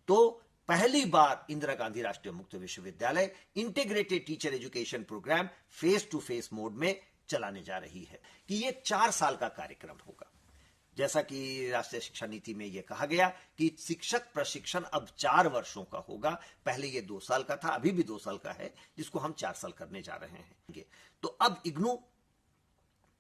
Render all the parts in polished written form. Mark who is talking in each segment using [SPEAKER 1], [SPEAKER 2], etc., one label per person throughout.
[SPEAKER 1] तो पहली बार इंदिरा गांधी राष्ट्रीय मुक्त विश्वविद्यालय integrated teacher education programme face to face mode में चलाने जा रही है कि ये 4 साल का कार्यक्रम होगा। जैसा कि राष्ट्रीय शिक्षा नीति में यह कहा गया कि शिक्षक प्रशिक्षण अब 4 वर्षों का होगा। पहले ये 2 साल का था, अभी भी 2 साल का है, जिसको हम 4 साल करने जा रहे हैं। तो अब इग्नू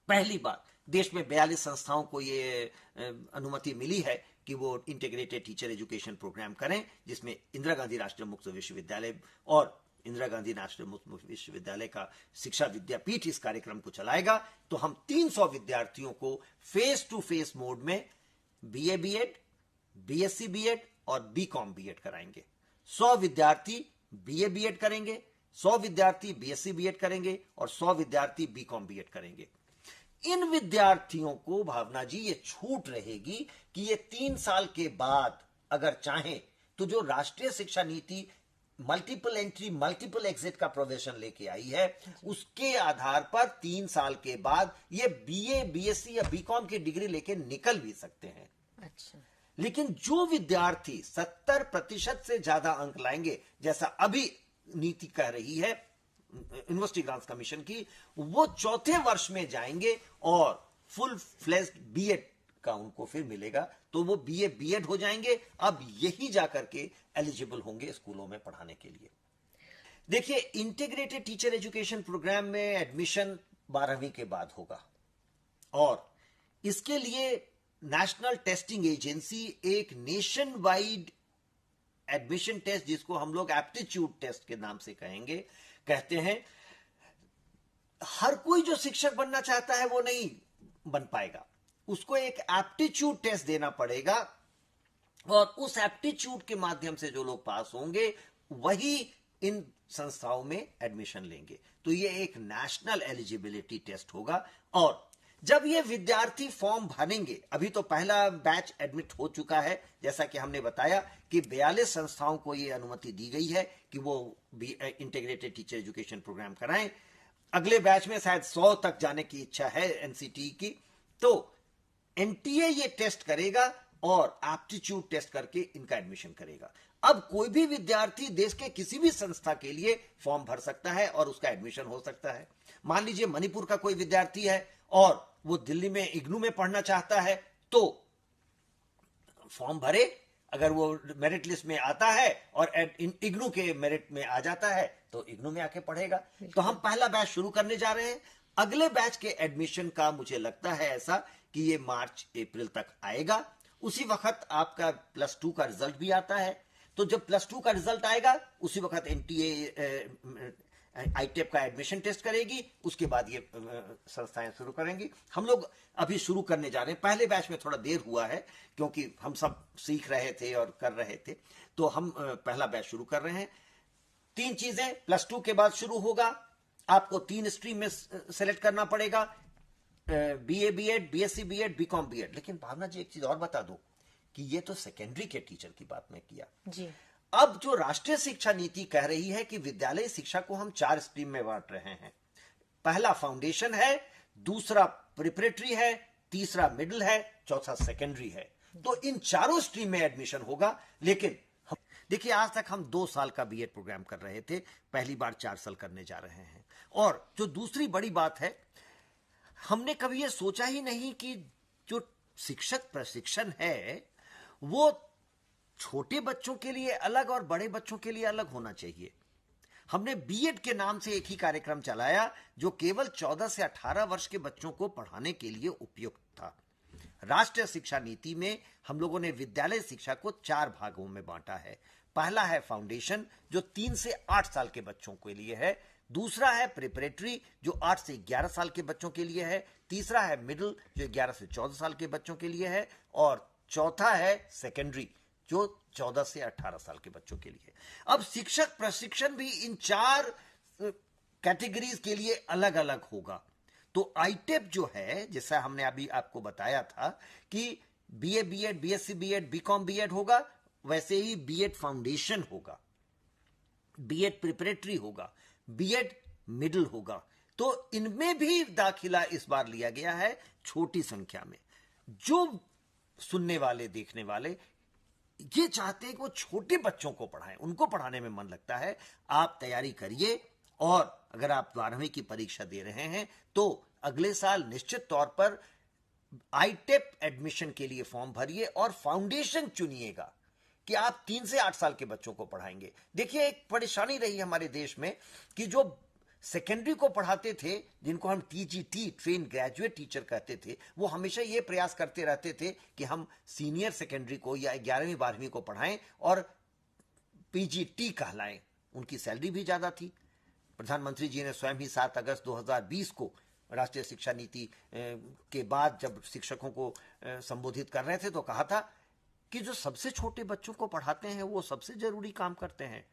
[SPEAKER 1] पहली बार देश में 42 संस्थाओं को ये अनुमति मिली है कि वो इंटीग्रेटेड टीचर एजुकेशन प्रोग्राम करें, जिसमें इंदिरा गांधी राष्ट्रीय मुक्त विश्वविद्यालय और इंदिरा गांधी राष्ट्रीय मुक्त विश्वविद्यालय का शिक्षा विद्यापीठ इस कार्यक्रम को चलाएगा। तो हम 300 विद्यार्थियों को फेस टू फेस मोड में बीए बीएड, बीएससी बीएड और बीकॉम बीएड कराएंगे। 100 विद्यार्थी बीए बीएड करेंगे, 100 विद्यार्थी बीएससी बीएड करेंगे और 100 विद्यार्थी बीकॉम बीएड करेंगे। इन विद्यार्थियों को भावना जी ये छूट रहेगी कि ये 3 साल के बाद अगर चाहें तो जो राष्ट्रीय शिक्षा नीति मल्टीपल एंट्री मल्टीपल एग्जिट का प्रोविजन लेके आई है, उसके आधार पर 3 साल के बाद ये बीए, बीएससी या बीकॉम की डिग्री लेके निकल भी सकते हैं।
[SPEAKER 2] अच्छा।
[SPEAKER 1] लेकिन जो विद्यार्थी 70% से ज्यादा अंक लाएंगे, जैसा अभी नीति कह रही है यूनिवर्सिटी ग्रांट्स कमीशन की, वो 4थे वर्ष में जाएंगे और फुल फ्लेज्ड बीएड का उनको फिर मिलेगा, तो वो बीए बीएड हो जाएंगे। अब यही जाकर के एलिजिबल होंगे स्कूलों में पढ़ाने के लिए। देखिए, इंटीग्रेटेड टीचर एजुकेशन प्रोग्राम में एडमिशन 12वीं के बाद होगा और इसके लिए नेशनल टेस्टिंग एजेंसी एक नेशन वाइड एडमिशन टेस्ट, जिसको हम लोग एप्टीट्यूड टेस्ट के नाम से कहते हैं। हर कोई जो शिक्षक बनना चाहता है वो नहीं बन पाएगा, उसको एक एप्टीट्यूड टेस्ट देना पड़ेगा और उस एप्टीट्यूड के माध्यम से जो लोग पास होंगे वही इन संस्थाओं में एडमिशन लेंगे। तो ये एक नेशनल एलिजिबिलिटी टेस्ट होगा। और जब ये विद्यार्थी फॉर्म भरेंगे, अभी तो पहला बैच एडमिट हो चुका है, जैसा कि हमने बताया कि 42 संस्थाओं को ये अनुमति दी गई है कि वो इंटीग्रेटेड टीचर एजुकेशन प्रोग्राम कराएं। अगले बैच में शायद 100 तक जाने की इच्छा है एनसीटी की। तो एनटीए ये टेस्ट करेगा और एप्टीट्यूड टेस्ट करके इनका एडमिशन करेगा। अब कोई भी विद्यार्थी देश के किसी भी संस्था के लिए फॉर्म भर सकता है और उसका एडमिशन हो सकता है। मान लीजिए मणिपुर का कोई विद्यार्थी है और वो दिल्ली में इग्नू में पढ़ना चाहता है, तो फॉर्म भरे, अगर वो मेरिट लिस्ट में आता है और इग्नू के मेरिट में आ जाता है तो इग्नू में आके पढ़ेगा। तो हम पहला बैच शुरू करने जा रहे हैं। अगले बैच के एडमिशन का मुझे लगता है ऐसा कि ये मार्च अप्रैल तक आएगा। उसी वक्त आपका +2 का रिजल्ट भी आता है। तो जब +2 का रिजल्ट आएगा उसी वक्त एनटीए आईटेप का एडमिशन टेस्ट करेगी, उसके बाद ये संस्थाएं शुरू करेंगी। हम लोग अभी शुरू करने जा रहे हैं। पहले बैच में थोड़ा देर हुआ है क्योंकि हम सब सीख रहे थे और कर रहे थे, तो हम पहला बैच शुरू कर रहे हैं। 3 चीजें +2 के बाद शुरू होगा। आपको 3 स्ट्रीम में सेलेक्ट करना पड़ेगा, BA BEd, BSc BEd, BCom BEd. लेकिन भावना जी एक चीज और बता दो कि ये तो सेकेंडरी के टीचर की बात मैं किया
[SPEAKER 2] जी।
[SPEAKER 1] अब जो राष्ट्रीय शिक्षा नीति कह रही है कि विद्यालय शिक्षा को हम 4 स्ट्रीम में बांट रहे हैं। पहला फाउंडेशन है, दूसरा प्रिपरेटरी है, तीसरा मिडिल है, चौथा सेकेंडरी है। तो इन चारों स्ट्रीम में एडमिशन होगा। लेकिन देखिए, आज तक हम 2 साल का बीएड प्रोग्राम कर रहे थे, पहली बार 4 साल करने जा रहे हैं। और जो दूसरी बड़ी बात है, हमने कभी यह सोचा ही नहीं कि जो शिक्षक प्रशिक्षण है वो छोटे बच्चों के लिए अलग और बड़े बच्चों के लिए अलग होना चाहिए। हमने बीएड के नाम से एक ही कार्यक्रम चलाया जो केवल 14 से 18 वर्ष के बच्चों को पढ़ाने के लिए उपयुक्त था। राष्ट्रीय शिक्षा नीति में हम लोगों ने विद्यालय शिक्षा को 4 भागों में बांटा है। पहला है फाउंडेशन जो 3 से 8 साल के बच्चों के लिए है, दूसरा है प्रिपरेटरी जो 8 से 11 साल के बच्चों के लिए है, तीसरा है मिडिल जो 11 से 14 साल के बच्चों के लिए है और चौथा है सेकेंडरी जो 14 से 18 साल के बच्चों के लिए। अब शिक्षक प्रशिक्षण भी इन 4 कैटेगरीज के लिए अलग अलग होगा। तो आईटेप जो है, जैसा हमने अभी आपको बताया था कि BA BEd, BSc BEd, BCom BEd होगा, वैसे ही बीएड फाउंडेशन होगा, बीएड प्रिपरेटरी होगा, बीएड मिडिल होगा। तो इनमें भी दाखिला इस बार लिया गया है छोटी संख्या में। जो सुनने वाले देखने वाले ये चाहते हैं कि वो छोटे बच्चों को पढ़ाएं, उनको पढ़ाने में मन लगता है। आप तैयारी करिए, और अगर आप 12वीं की परीक्षा दे रहे हैं तो अगले साल निश्चित तौर पर आईटेप एडमिशन के लिए फॉर्म भरिए और फाउंडेशन चुनिएगा कि आप 3 से 8 साल के बच्चों को पढ़ाएंगे। देखिए, एक परेशानी रही हमारे देश में कि जो सेकेंडरी को पढ़ाते थे, जिनको हम टीजीटी, ट्रेन ग्रेजुएट टीचर कहते थे, वो हमेशा ये प्रयास करते रहते थे कि हम सीनियर सेकेंडरी को या 11वीं 12वीं को पढ़ाएं और पीजीटी कहलाएं। उनकी सैलरी भी ज्यादा थी। प्रधानमंत्री जी ने स्वयं ही 7 अगस्त 2020 को राष्ट्रीय शिक्षा नीति के बाद जब शिक्षकों को संबोधित कर रहे थे तो कहा था कि जो सबसे छोटे बच्चों को पढ़ाते हैं वो सबसे जरूरी काम करते हैं,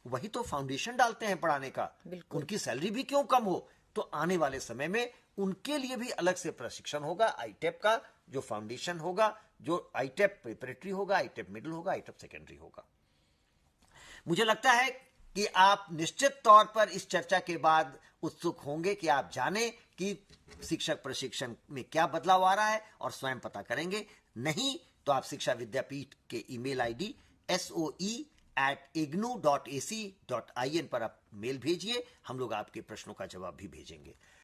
[SPEAKER 1] वही तो फाउंडेशन डालते हैं पढ़ाने का, उनकी सैलरी भी क्यों कम हो। तो आने वाले समय में उनके लिए भी अलग से प्रशिक्षण होगा, आईटेप का जो फाउंडेशन होगा, जो आईटेप प्रिपरेटरी होगा, आईटेप मिडिल होगा, आईटेप सेकेंडरी होगा। मुझे लगता है कि आप निश्चित तौर पर इस चर्चा के बाद उत्सुक होंगे कि आप जानें कि शिक्षक प्रशिक्षण में क्या बदलाव आ रहा है और स्वयं पता करेंगे। नहीं तो आप शिक्षा विद्यापीठ के ईमेल आईडी soe@ignu.ac.in पर आप मेल भेजिए, हम लोग आपके प्रश्नों का जवाब भी भेजेंगे।